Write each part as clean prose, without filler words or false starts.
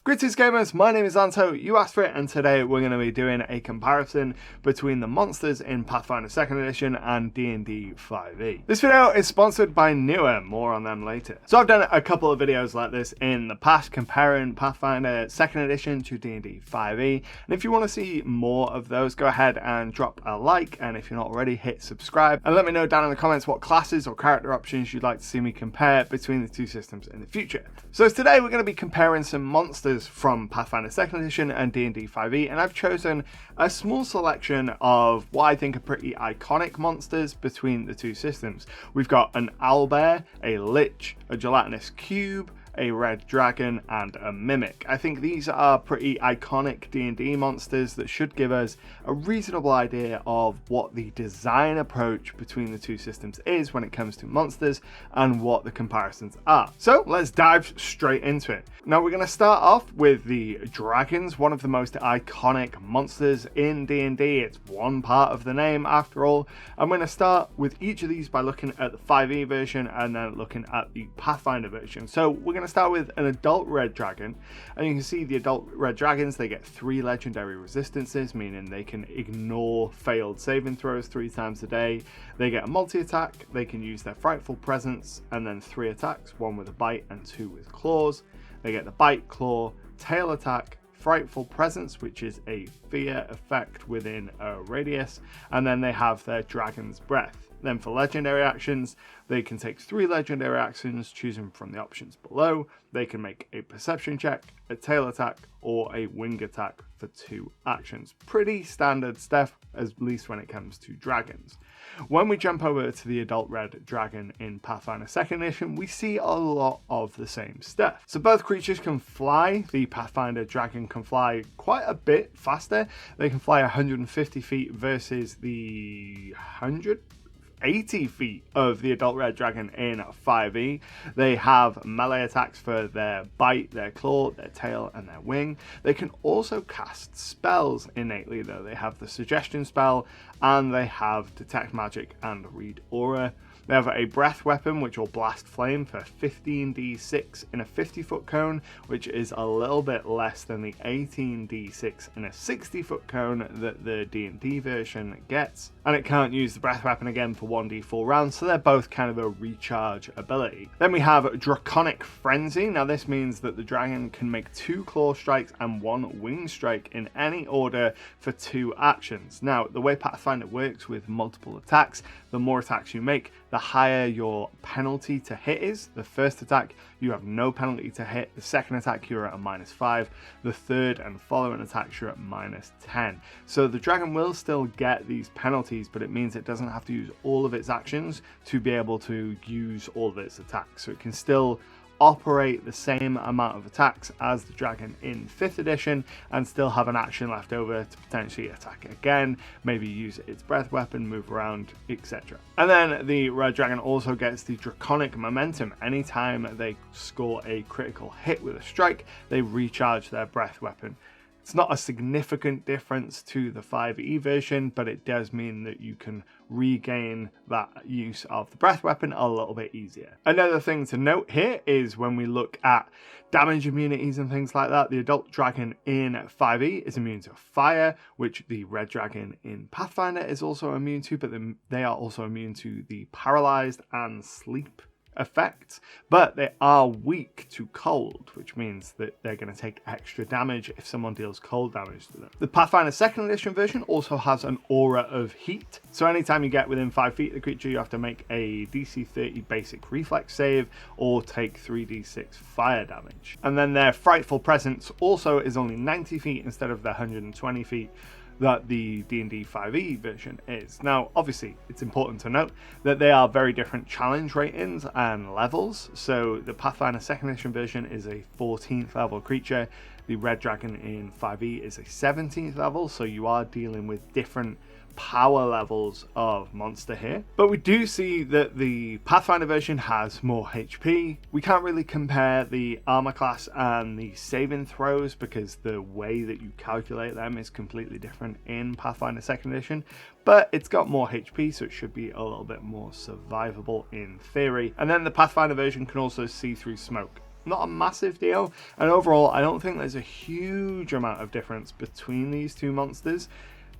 Greetings gamers, my name is Anto, you asked for it, and today we're going to be doing a comparison between the monsters in Pathfinder 2nd Edition and D&D 5e. This video is sponsored by Newer, more on them later. So I've done a couple of videos like this in the past comparing Pathfinder 2nd Edition to D&D 5e, and if you want to see more of those, go ahead and drop a like, and if you're not already, hit subscribe, and let me know down in the comments what classes or character options you'd like to see me compare between the two systems in the future. So today we're going to be comparing some monsters from Pathfinder 2nd Edition and D&D 5e, and I've chosen a small selection of what I think are pretty iconic monsters between the two systems. We've got an Owlbear, a Lich, a Gelatinous Cube, a red dragon, and a mimic. I think these are pretty iconic D&D monsters that should give us a reasonable idea of what the design approach between the two systems is when it comes to monsters and what the comparisons are. So let's dive straight into it. Now we're going to start off with the dragons, one of the most iconic monsters in D&D. It's one part of the name after all. I'm going to start with each of these by looking at the 5e version and then looking at the Pathfinder version. So we're going to start with an adult red dragon, and you can see the adult red dragons, they get 3 legendary resistances, meaning they can ignore failed saving throws 3 times a day. They get a multi-attack, they can use their frightful presence, and then 3 attacks, 1 with a bite and 2 with claws. They get the bite, claw, tail attack, frightful presence, which is a fear effect within a radius, and then they have their dragon's breath. Then for legendary actions, they can take 3 legendary actions, choosing from the options below. They can make a perception check, a tail attack, or a wing attack for 2 actions. Pretty standard stuff, at least when it comes to dragons. When we jump over to the adult red dragon in Pathfinder 2nd Edition, we see a lot of the same stuff. So both creatures can fly. The Pathfinder dragon can fly quite a bit faster. They can fly 150 feet versus the 180 feet of the adult red dragon in 5e. They have melee attacks for their bite, their claw, their tail, and their wing. They can also cast spells innately though. They have the suggestion spell, and they have detect magic and read aura. They have a breath weapon which will blast flame for 15d6 in a 50-foot cone, which is a little bit less than the 18d6 in a 60-foot cone that the D&D version gets. And it can't use the breath weapon again for 1d4 rounds, so they're both kind of a recharge ability. Then we have Draconic Frenzy. Now this means that the dragon can make 2 claw strikes and 1 wing strike in any order for 2 actions. Now the way Pathfinder works with multiple attacks, the more attacks you make, the higher your penalty to hit is. The first attack, you have no penalty to hit. The second attack, you're at a -5. The third and following attacks, you're at -10. So the dragon will still get these penalties, but it means it doesn't have to use all of its actions to be able to use all of its attacks. So it can still operate the same amount of attacks as the dragon in 5th edition and still have an action left over to potentially attack again, maybe use its breath weapon, move around, etc. And then the red dragon also gets the draconic momentum. Anytime they score a critical hit with a strike, they recharge their breath weapon. It's not a significant difference to the 5e version, but it does mean that you can regain that use of the breath weapon a little bit easier. Another thing to note here is when we look at damage immunities and things like that, the adult dragon in 5e is immune to fire, which the red dragon in Pathfinder is also immune to, but they are also immune to the paralyzed and sleep effects, but they are weak to cold, which means that they're going to take extra damage if someone deals cold damage to them. The Pathfinder 2nd Edition version also has an aura of heat, so anytime you get within 5 feet of the creature, you have to make a DC 30 basic reflex save or take 3d6 fire damage. And then their frightful presence also is only 90 feet instead of the 120 feet that the D&D 5e version is. Now, obviously, it's important to note that they are very different challenge ratings and levels. So the Pathfinder 2nd Edition version is a 14th level creature. The red dragon in 5e is a 17th level, so you are dealing with different power levels of monster here. But we do see that the Pathfinder version has more HP. We can't really compare the armor class and the saving throws because the way that you calculate them is completely different in Pathfinder 2nd Edition, but it's got more HP, so it should be a little bit more survivable in theory. And then the Pathfinder version can also see through smoke. not a massive deal. And overall, I don't think there's a huge amount of difference between these two monsters.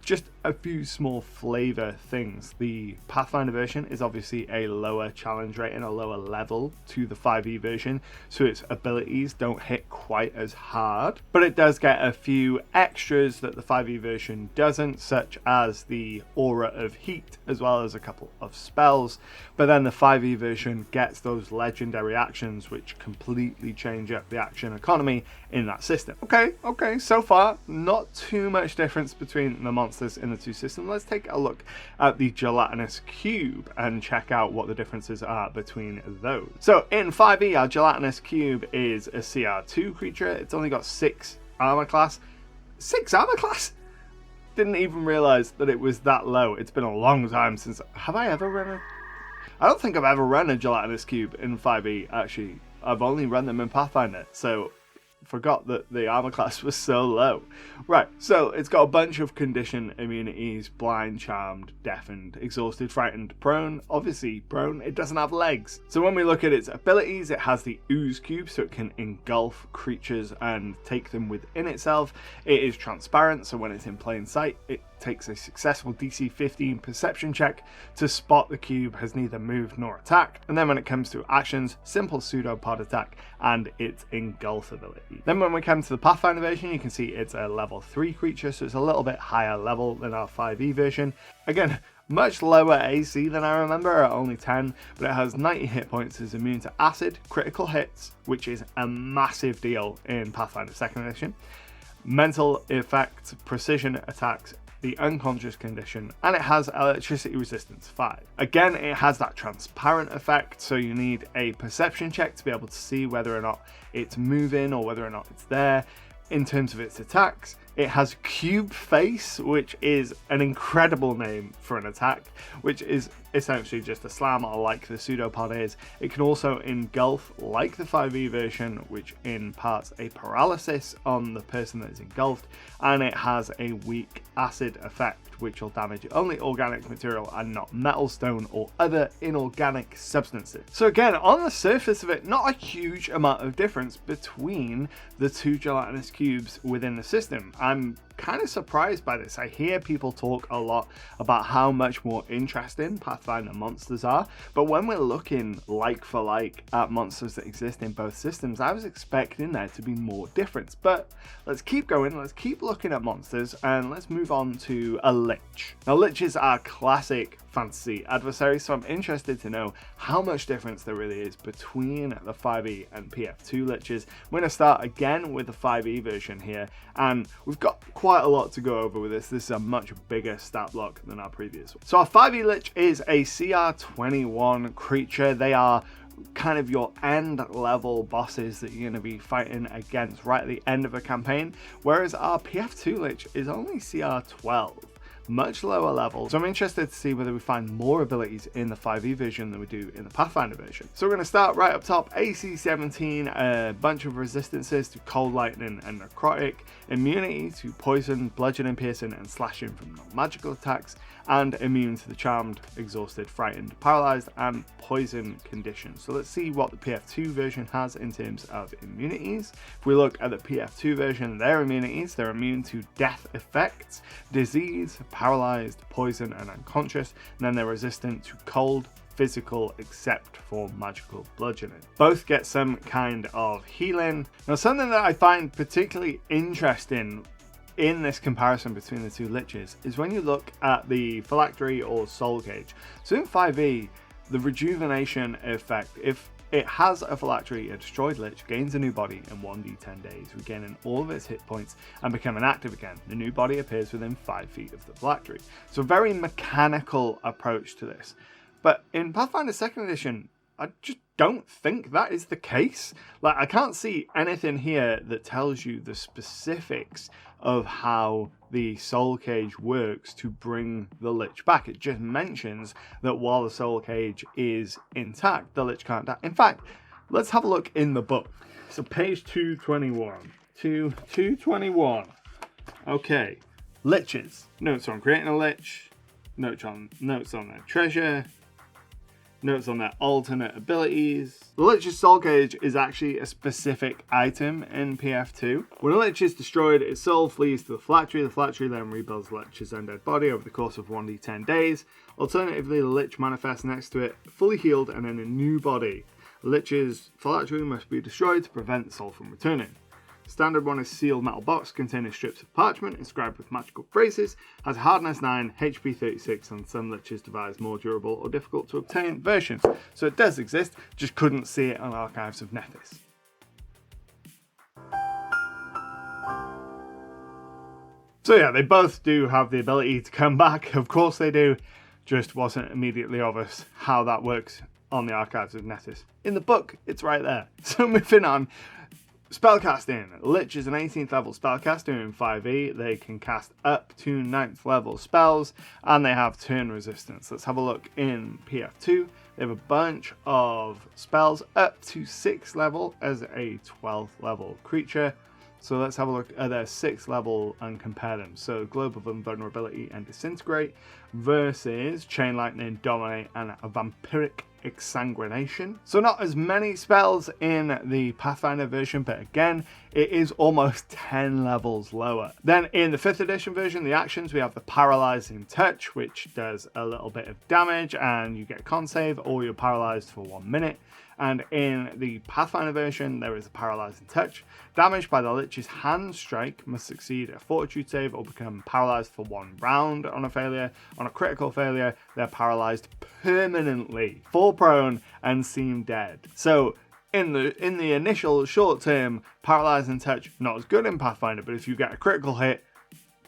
Just a few small flavor things. The Pathfinder version is obviously a lower challenge rate and a lower level to the 5e version, so its abilities don't hit quite as hard, but it does get a few extras that the 5e version doesn't, such as the aura of heat as well as a couple of spells. But then the 5e version gets those legendary actions which completely change up the action economy in that system. Okay, so far not too much difference between the monsters in the two systems. Let's take a look at the Gelatinous Cube and check out what the differences are between those. So in 5e, our Gelatinous Cube is a CR2 creature. It's only got 6 armor class. 6 armor class? Didn't even realize that it was that low. It's been a long time since... Have I ever run a... I don't think I've ever run a Gelatinous Cube in 5e, actually. I've only run them in Pathfinder, so forgot that the armor class was so low. Right, so it's got a bunch of condition immunities: blind, charmed, deafened, exhausted, frightened, prone. Obviously prone, it doesn't have legs. So when we look at its abilities, it has the ooze cube, so it can engulf creatures and take them within itself. It is transparent, so when it's in plain sight, it takes a successful DC 15 perception check to spot the cube has neither moved nor attacked. And then when it comes to actions, simple pseudopod attack and its engulf ability. Then when we come to the Pathfinder version, you can see it's a level 3 creature, so it's a little bit higher level than our 5e version. Again, much lower AC than I remember, at only 10, but it has 90 hit points, is immune to acid, critical hits, which is a massive deal in Pathfinder 2nd edition, mental effects, precision attacks, the unconscious condition, and it has electricity resistance 5. Again, it has that transparent effect, so you need a perception check to be able to see whether or not it's moving or whether or not it's there. In terms of its attacks, it has Cube Face, which is an incredible name for an attack, which is essentially just a slammer like the pseudopod is. It can also engulf like the 5e version, which imparts a paralysis on the person that is engulfed, and it has a weak acid effect, which will damage only organic material and not metal, stone, or other inorganic substances. So again, on the surface of it, not a huge amount of difference between the two Gelatinous Cubes within the system. I'm kind of surprised by this. I hear people talk a lot about how much more interesting Pathfinder monsters are, but when we're looking like for like at monsters that exist in both systems, I was expecting there to be more difference. But let's keep going, let's keep looking at monsters, and let's move on to a Lich. Now, Liches are classic fantasy adversary, so I'm interested to know how much difference there really is between the 5e and PF2 Liches. We're going to start again with the 5e version here, and we've got quite a lot to go over with this. This is a much bigger stat block than our previous one. So our 5e Lich is a CR21 creature. They are kind of your end level bosses that you're going to be fighting against right at the end of a campaign, whereas our PF2 Lich is only CR12. Much lower level. So I'm interested to see whether we find more abilities in the 5e version than we do in the Pathfinder version. So we're going to start right up top. AC 17, a bunch of resistances to cold, lightning, and necrotic, immunity to poison, bludgeoning, piercing, and slashing from non-magical attacks, and immune to the charmed, exhausted, frightened, paralyzed, and poison conditions. So let's see what the PF2 version has in terms of immunities. If we look at the PF2 version, their immunities, they're immune to death effects, disease, paralyzed, poison, and unconscious, and then they're resistant to cold, physical, except for magical bludgeoning. Both get some kind of healing. Now, something that I find particularly interesting in this comparison between the two Liches is when you look at the phylactery or soul cage. So in 5e, the rejuvenation effect, if it has a phylactery, a destroyed Lich gains a new body in 1d10 days, regaining all of its hit points and becoming active again. The new body appears within 5 feet of the phylactery. So a very mechanical approach to this. But in Pathfinder 2nd edition, I just don't think that is the case. Like, I can't see anything here that tells you the specifics of how the soul cage works to bring the Lich back. It just mentions that while the soul cage is intact, the Lich can't die. In fact, let's have a look in the book. So page 221. 221. Okay. Liches. Notes on creating a Lich. Notes on their treasure. Notes on their alternate abilities. The Lich's soul cage is actually a specific item in PF2. When a Lich is destroyed, its soul flees to the phylactery. The phylactery then rebuilds the Lich's undead body over the course of 1d10 days. Alternatively, the Lich manifests next to it, fully healed and in a new body. The Lich's phylactery must be destroyed to prevent the soul from returning. Standard one is sealed metal box containing strips of parchment inscribed with magical phrases, has hardness 9, HP 36, and some Liches devise more durable or difficult to obtain versions. So it does exist, just couldn't see it on Archives of Nethys. So yeah, they both do have the ability to come back, of course they do, just wasn't immediately obvious how that works on the Archives of Nethys. In the book, it's right there. So moving on. Spellcasting. Lich is an 18th level spellcaster in 5e. They can cast up to 9th level spells and they have turn resistance. Let's have a look in PF2. They have a bunch of spells up to 6th level as a 12th level creature. So let's have a look at their 6th level and compare them. So Globe of Invulnerability and Disintegrate versus Chain Lightning, Dominate, and a Vampiric Exsanguination. So not as many spells in the Pathfinder version, but again, it is almost 10 levels lower. Then in the 5th edition version, the actions, we have the Paralyzing Touch, which does a little bit of damage and you get a con save or you're paralyzed for 1 minute. And in the Pathfinder version, there is a Paralyzing Touch. Damage by the Lich's hand strike must succeed a Fortitude save or become paralyzed for 1 round on a failure. On a critical failure, they're paralyzed permanently, fall prone, and seem dead. So in the initial short term, Paralyzing Touch, not as good in Pathfinder, but if you get a critical hit,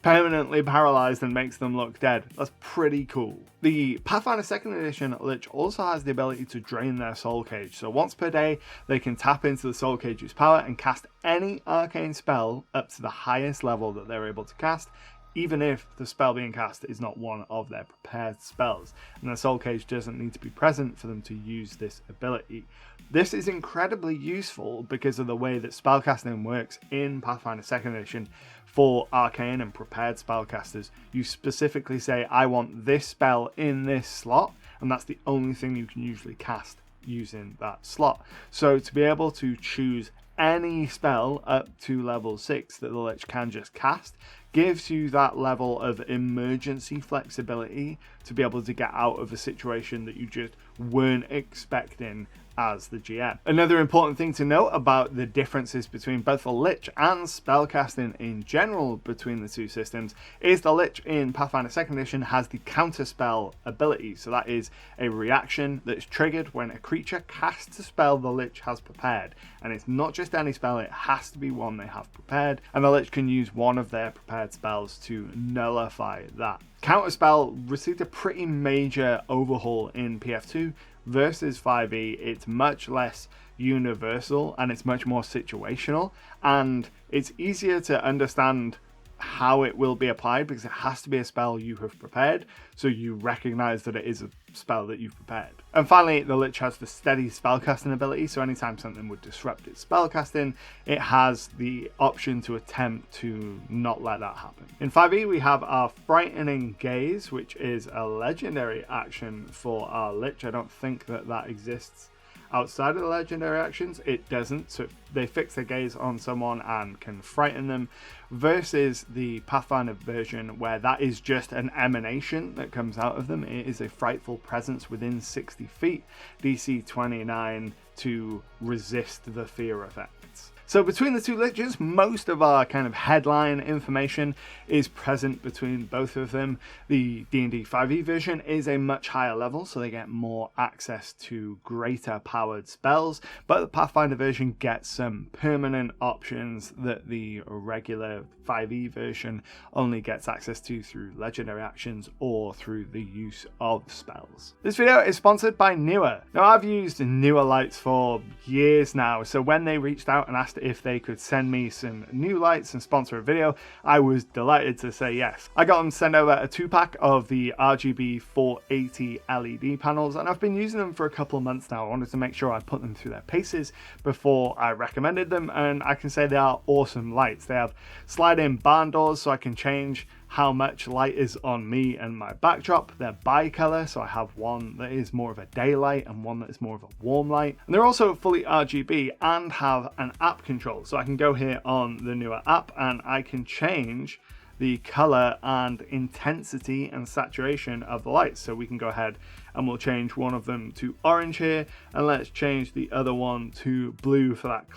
permanently paralyzed and makes them look dead. That's pretty cool. The Pathfinder 2nd edition Lich also has the ability to drain their soul cage. So once per day, they can tap into the soul cage's power and cast any arcane spell up to the highest level that they're able to cast, even if the spell being cast is not one of their prepared spells. And the soul cage doesn't need to be present for them to use this ability. This is incredibly useful because of the way that spellcasting works in Pathfinder 2nd edition. For arcane and prepared spellcasters, you specifically say, I want this spell in this slot, and that's the only thing you can usually cast using that slot. So to be able to choose any spell up to level 6 that the Lich can just cast gives you that level of emergency flexibility to be able to get out of a situation that you just weren't expecting as the GM. Another important thing to note about the differences between both the Lich and spellcasting in general between the two systems is the Lich in Pathfinder 2nd edition has the counterspell ability. So that is a reaction that's triggered when a creature casts a spell the Lich has prepared. And it's not just any spell, it has to be one they have prepared. And the Lich can use one of their prepared spells to nullify that. Counterspell received a pretty major overhaul in PF2 versus 5e. It's much less universal and it's much more situational, and it's easier to understand how it will be applied because it has to be a spell you have prepared, so you recognize that it is a spell that you've prepared. And finally, the Lich has the steady spellcasting ability, so anytime something would disrupt its spellcasting, it has the option to attempt to not let that happen. In 5e, we have our Frightening Gaze, which is a legendary action for our Lich. I don't think that exists outside of the legendary actions. It doesn't, so they fix their gaze on someone and can frighten them, versus the Pathfinder version where that is just an emanation that comes out of them. It is a frightful presence within 60 feet, DC 29 to resist the fear effects. So between the two Liches, most of our kind of headline information is present between both of them. The D&D 5e version is a much higher level, so they get more access to greater powered spells, but the Pathfinder version gets some permanent options that the regular 5e version only gets access to through legendary actions or through the use of spells. This video is sponsored by Newer. Now, I've used Newer lights for years now, so when they reached out and asked if they could send me some new lights and sponsor a video, I was delighted to say yes. I got them to send over a 2-pack of the RGB 480 LED panels, and I've been using them for a couple of months now. I wanted to make sure I put them through their paces before I recommended them, and I can say they are awesome lights. They have slide-in barn doors, so I can change how much light is on me and my backdrop. They're bi-color, so I have one that is more of a daylight and one that is more of a warm light. And they're also fully RGB and have an app control. So I can go here on the newer app and I can change the color and intensity and saturation of the lights. So we can go ahead and we'll change one of them to orange here, and let's change the other one to blue for that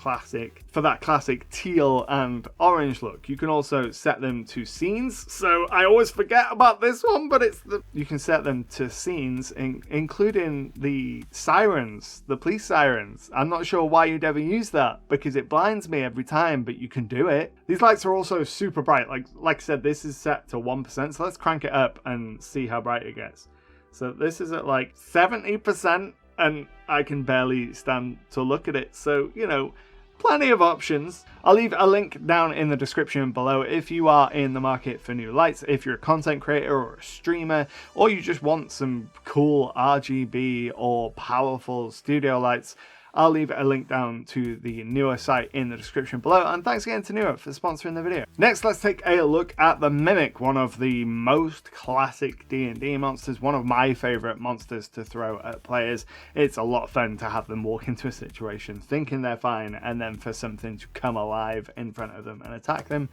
classic teal and orange look. You can also set them to scenes, so I always forget about this one, but you can set them to scenes, including the sirens, the police sirens. I'm not sure why you'd ever use that because it blinds me every time, but you can do it. These lights are also super bright. Like I said, this is set to 1%, so let's crank it up and see how bright it gets. So this is at like 70% and I can barely stand to look at it. So, you know, plenty of options. I'll leave a link down in the description below if you are in the market for new lights, if you're a content creator or a streamer, or you just want some cool RGB or powerful studio lights. I'll leave a link down to the Newer site in the description below, and thanks again to Newer for sponsoring the video. Next, let's take a look at the Mimic, one of the most classic D&D monsters, one of my favorite monsters to throw at players. It's a lot of fun to have them walk into a situation thinking they're fine, and then for something to come alive in front of them and attack them.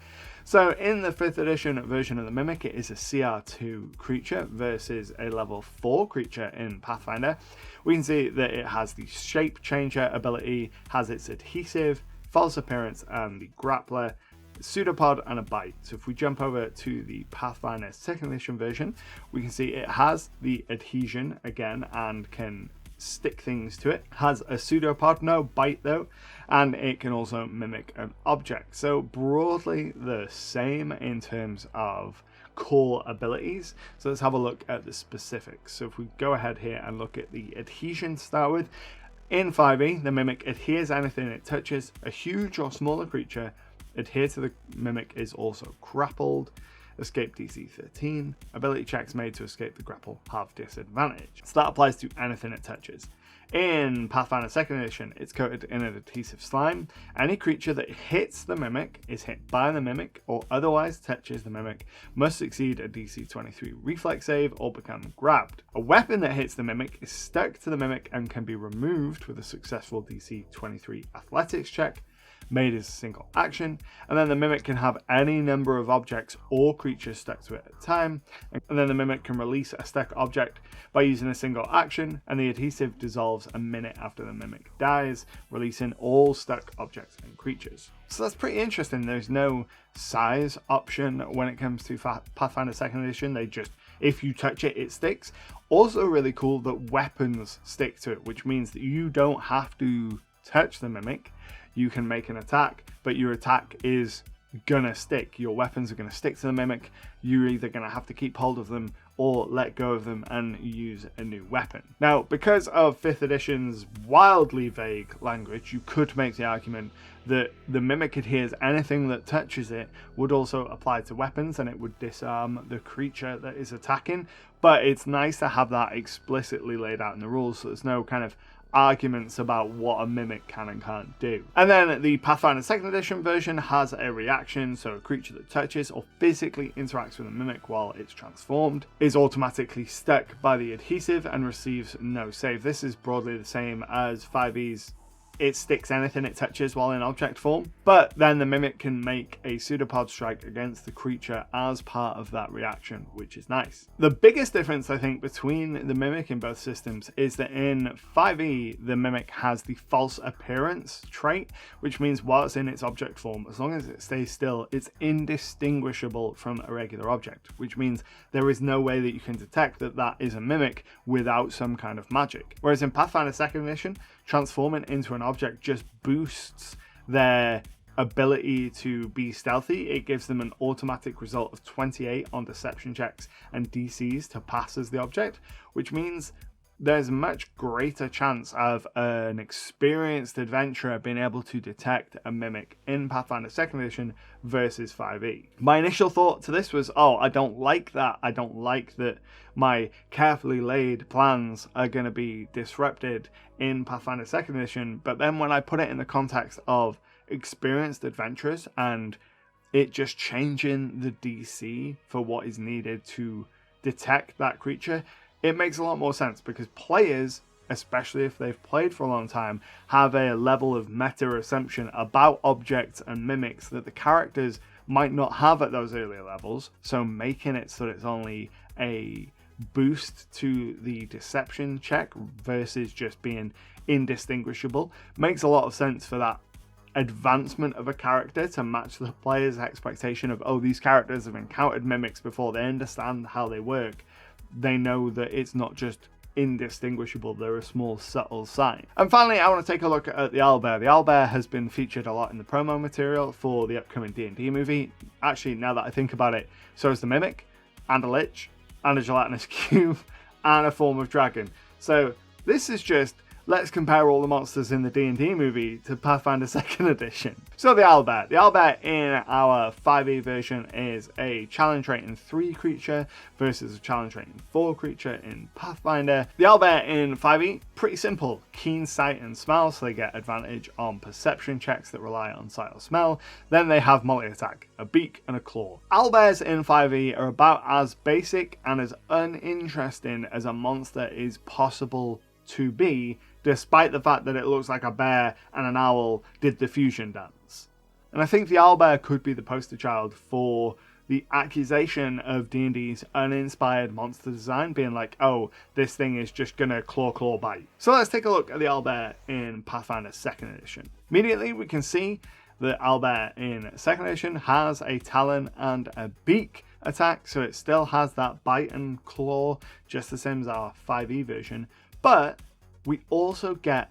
So in the 5th edition version of the Mimic, it is a CR2 creature versus a level 4 creature in Pathfinder. We can see that it has the shape changer ability, has its adhesive, false appearance, and the grappler, pseudopod, and a bite. So if we jump over to the Pathfinder 2nd edition version, we can see it has the adhesion again and can stick things to it. Has a pseudopod, no bite though, and it can also mimic an object. So broadly the same in terms of core abilities. So let's have a look at the specifics. So if we go ahead here and look at the adhesion to start with, in 5e the Mimic adheres anything it touches. A huge or smaller creature adhere to the Mimic is also grappled. Escape DC 13. Ability checks made to escape the grapple have disadvantage. So that applies to anything it touches. In Pathfinder 2nd edition, it's coated in an adhesive slime. Any creature that hits the Mimic, is hit by the Mimic, or otherwise touches the Mimic must succeed a DC 23 reflex save or become grabbed. A weapon that hits the Mimic is stuck to the Mimic and can be removed with a successful DC 23 athletics check made as a single action, and then the Mimic can have any number of objects or creatures stuck to it at a time, and then the Mimic can release a stuck object by using a single action, and the adhesive dissolves a minute after the Mimic dies, releasing all stuck objects and creatures. So that's pretty interesting. There's no size option when it comes to Pathfinder 2nd edition. They just, if you touch it, it sticks. Also really cool that weapons stick to it, which means that you don't have to touch the Mimic. You can make an attack, but your attack is gonna stick. Your weapons are gonna stick to the Mimic. You're either gonna have to keep hold of them or let go of them and use a new weapon. Now, because of 5th edition's wildly vague language, you could make the argument that the Mimic adheres anything that touches it would also apply to weapons, and it would disarm the creature that is attacking. But it's nice to have that explicitly laid out in the rules, so there's no kind of arguments about what a Mimic can and can't do. And then the Pathfinder 2nd edition version has a reaction, so a creature that touches or physically interacts with a Mimic while it's transformed is automatically stuck by the adhesive and receives no save. This is broadly the same as 5e's it sticks anything it touches while in object form, but then the Mimic can make a pseudopod strike against the creature as part of that reaction, which is nice. The biggest difference, I think, between the Mimic in both systems is that in 5e, the Mimic has the false appearance trait, which means while it's in its object form, as long as it stays still, it's indistinguishable from a regular object, which means there is no way that you can detect that that is a Mimic without some kind of magic. Whereas in Pathfinder 2nd edition, transforming into an object just boosts their ability to be stealthy. It gives them an automatic result of 28 on deception checks and DCs to pass as the object, which means there's a much greater chance of an experienced adventurer being able to detect a Mimic in Pathfinder 2nd edition versus 5e. My initial thought to this was, oh, I don't like that. I don't like that my carefully laid plans are going to be disrupted in Pathfinder 2nd edition. But then when I put it in the context of experienced adventurers and it just changing the DC for what is needed to detect that creature, it makes a lot more sense, because players, especially if they've played for a long time, have a level of meta assumption about objects and mimics that the characters might not have at those earlier levels. So making it so that it's only a boost to the deception check versus just being indistinguishable makes a lot of sense for that advancement of a character to match the player's expectation of, oh, these characters have encountered mimics before, they understand how they work, they know that it's not just indistinguishable, they're a small subtle sign. And finally, I want to take a look at the Owlbear. The Owlbear has been featured a lot in the promo material for the upcoming D&D movie. Actually, now that I think about it, so is the Mimic, and a Lich, and a Gelatinous Cube, and a form of dragon. So this is just, let's compare all the monsters in the D&D movie to Pathfinder 2nd edition. So the Owlbear. The Owlbear in our 5e version is a challenge rating 3 creature versus a challenge rating 4 creature in Pathfinder. The Owlbear in 5e, pretty simple. Keen sight and smell, so they get advantage on perception checks that rely on sight or smell. Then they have multi-attack, a beak and a claw. Owlbears in 5e are about as basic and as uninteresting as a monster is possible to be, despite the fact that it looks like a bear and an owl did the fusion dance. And I think the Owlbear could be the poster child for the accusation of D&D's uninspired monster design, being like, oh, this thing is just gonna claw bite. So let's take a look at the Owlbear in Pathfinder 2nd edition. Immediately we can see the Owlbear in 2nd edition has a talon and a beak attack, so it still has that bite and claw, just the same as our 5e version, but we also get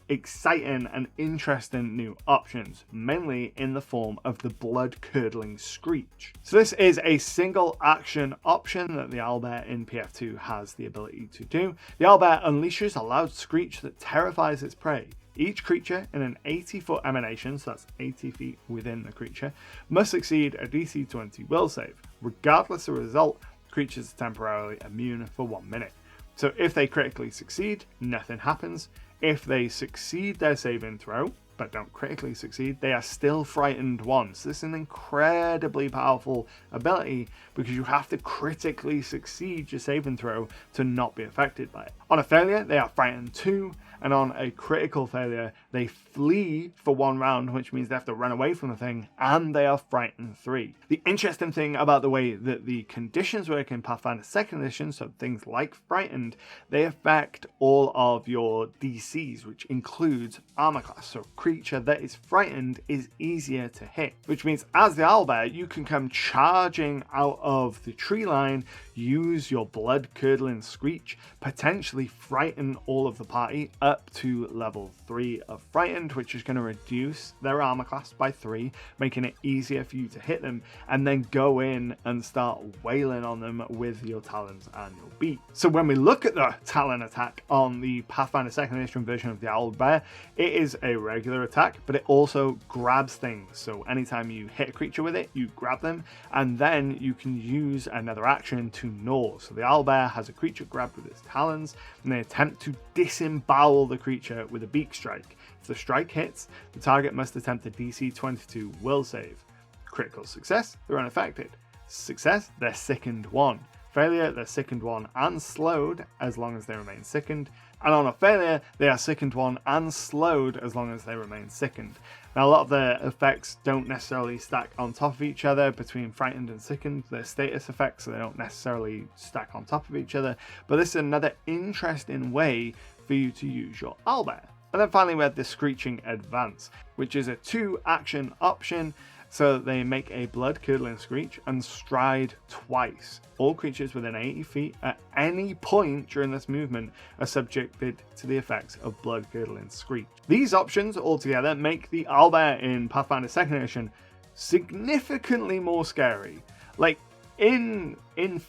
exciting and interesting new options, mainly in the form of the blood-curdling screech. So this is a single action option that the Owlbear in PF2 has the ability to do. The Owlbear unleashes a loud screech that terrifies its prey. Each creature in an 80-foot emanation, so that's 80 feet within the creature, must succeed a DC 20 will save. Regardless of the result, creatures are temporarily immune for 1 minute. So if they critically succeed, nothing happens. If they succeed their saving throw, but don't critically succeed, they are still frightened once. This is an incredibly powerful ability because you have to critically succeed your saving throw to not be affected by it. On a failure, they are frightened 2, and on a critical failure, they flee for 1 round, which means they have to run away from the thing, and they are frightened 3. The interesting thing about the way that the conditions work in Pathfinder 2nd edition, so things like frightened, they affect all of your DCs, which includes armor class. So creature that is frightened is easier to hit, which means as the Owlbear, you can come charging out of the tree line, use your blood-curdling screech, potentially frighten all of the party up to level 3 of frightened, which is going to reduce their armor class by 3, making it easier for you to hit them, and then go in and start wailing on them with your talons and your beak. So when we look at the talon attack on the Pathfinder 2nd edition version of the Owlbear, it is a regular attack, but it also grabs things. So anytime you hit a creature with it, you grab them, and then you can use another action to gnaw. So the Owlbear has a creature grabbed with its talons, and they attempt to disembowel the creature with a beak strike. If the strike hits, the target must attempt a DC 22 will save. Critical success, they're unaffected. Success, they're sickened 1. Failure, they're sickened 1 and slowed as long as they remain sickened. And on a failure, they are sickened 1 and slowed as long as they remain sickened. Now, a lot of the effects don't necessarily stack on top of each other between frightened and sickened. They're status effects, so they don't necessarily stack on top of each other. But this is another interesting way for you to use your Owlbear. And then finally, we have the Screeching Advance, which is a 2-action option. So they make a blood-curdling screech and stride twice. All creatures within 80 feet at any point during this movement are subjected to the effects of blood-curdling screech. These options altogether make the Owlbear in Pathfinder 2nd edition significantly more scary. Like, in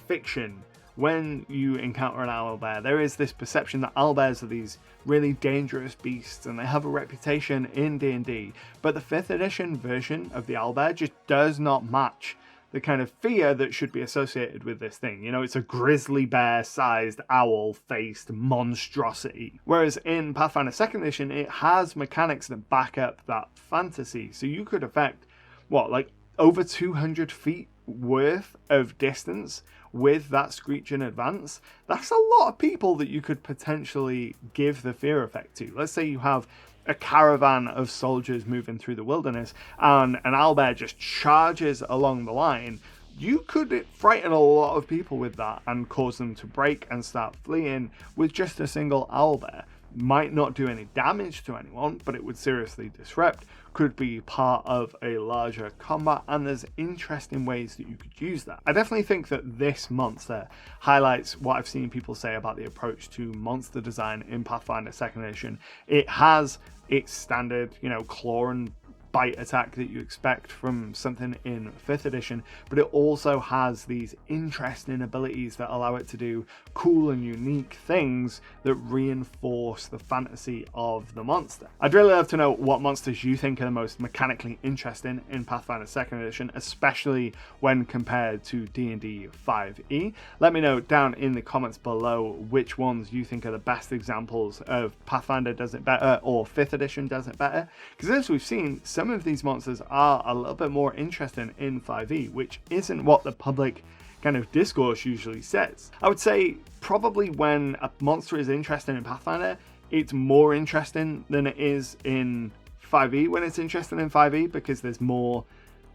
fiction, when you encounter an Owlbear, there is this perception that owlbears are these really dangerous beasts and they have a reputation in D&D, but the 5th edition version of the Owlbear just does not match the kind of fear that should be associated with this thing. You know, it's a grizzly bear-sized, owl-faced monstrosity. Whereas in Pathfinder 2nd edition, it has mechanics that back up that fantasy. So you could affect, what, like over 200 feet worth of distance with that Screech in advance, that's a lot of people that you could potentially give the fear effect to. Let's say you have a caravan of soldiers moving through the wilderness and an owlbear just charges along the line. You could frighten a lot of people with that and cause them to break and start fleeing with just a single owlbear. Might not do any damage to anyone, but it would seriously disrupt, could be part of a larger combat, and there's interesting ways that you could use that. I definitely think that this monster highlights what I've seen people say about the approach to monster design in Pathfinder 2nd Edition. It has its standard, claw and bite attack that you expect from something in 5th edition, but it also has these interesting abilities that allow it to do cool and unique things that reinforce the fantasy of the monster. I'd really love to know what monsters you think are the most mechanically interesting in Pathfinder 2nd edition, especially when compared to D&D 5e. Let me know down in the comments below which ones you think are the best examples of Pathfinder does it better or 5th edition does it better, because as we've seen, some of these monsters are a little bit more interesting in 5e, which isn't what the public kind of discourse usually says. I would say probably when a monster is interesting in Pathfinder, it's more interesting than it is in 5e when it's interesting in 5e, because there's more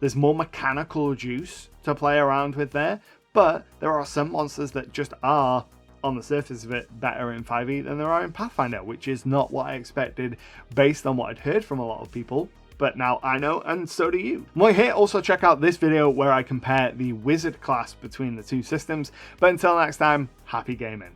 mechanical juice to play around with there. But there are some monsters that just are, on the surface of it, better in 5e than there are in Pathfinder, which is not what I expected based on what I'd heard from a lot of people. But now I know, and so do you. While you're here, also check out this video where I compare the wizard class between the two systems. But until next time, happy gaming.